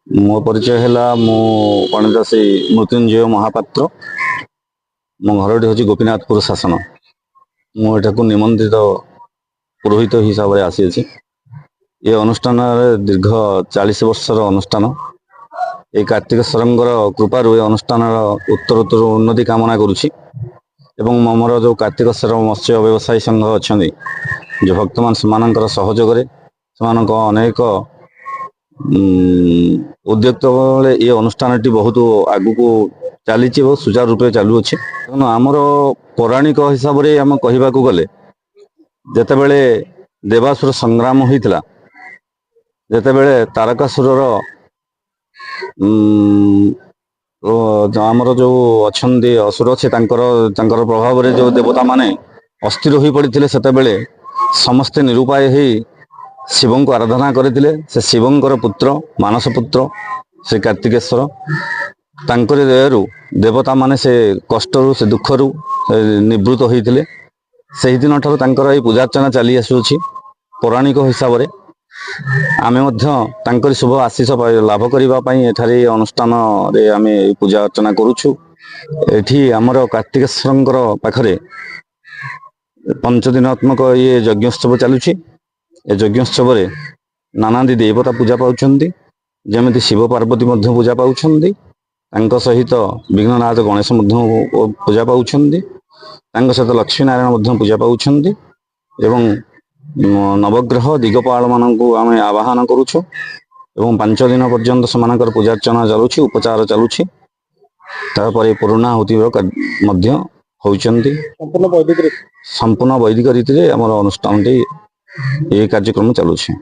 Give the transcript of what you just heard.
मो परिचय है मु पणिदासी मृत्युंजय महापात्र। मो घर हूँ गोपीनाथपुर शासन। मुझे निमंत्रित पुरोहित हिसाब से आसी। ये अनुष्ठान दीर्घ 40 वर्षर अनुष्ठान। ये कार्तिकेश्वर कृपार ये अनुष्ठान उत्तरोत्तर उन्नति कामना करुच्ची। मोर जो कार्तिकेश्वर मत्स्य व्यवसायी संघ अच्छा जो भक्त मान सहयोग अनेक उद्युक्त ये अनुष्ठान बहुत आगु को चली सुचारू रूप चलुअछि। आमर पौराणिक हिसाब से आम कहवा गले जितेबले देवासुर संग्राम होता जितेबले तारकासुर आमर जो अच्छा असुर अच्छे प्रभाव में जो देवता माने अस्थिर हो पड़ते से समस्ते निरुपाय हो शिव को आराधना करते। से शिवंकर पुत्र मानस पुत्र श्री कार्तिकेश्वर तांकर दयारू देवता माने से कष्टरू से दुखरू निवृत्त होते। से दिन ठार ये पूजार्चना चली आसुची। पौराणिक हिसाब से आम शुभ आशीष लाभ करने अनुष्ठान आम पूजा अर्चना करुचु। एठी आमर कार्तिकेश्वर पाखरे 5 दिनात्मक ये यज्ञोत्सव चलुची। ए यज्ञोत्सव नानादि देवता पूजा पाउछन्ति। जमिति शिव पार्वती पूजा पाउछन्ति। सहित विघ्ननाथ गणेश पूजा पाउछन्ति। सहित लक्ष्मी नारायण पूजा पाउछन्ति। एवं नवग्रह दिगपाल मानू आम आवाहन करुछु। 5 दिन पर्यंत से पूजार्चना चलुछि, उपचार चलुछि। तापर पूर्णाहुति होउछन्ति। संपूर्ण वैदिक रीति अनुष्ठान ये कार्यक्रम चलुछि।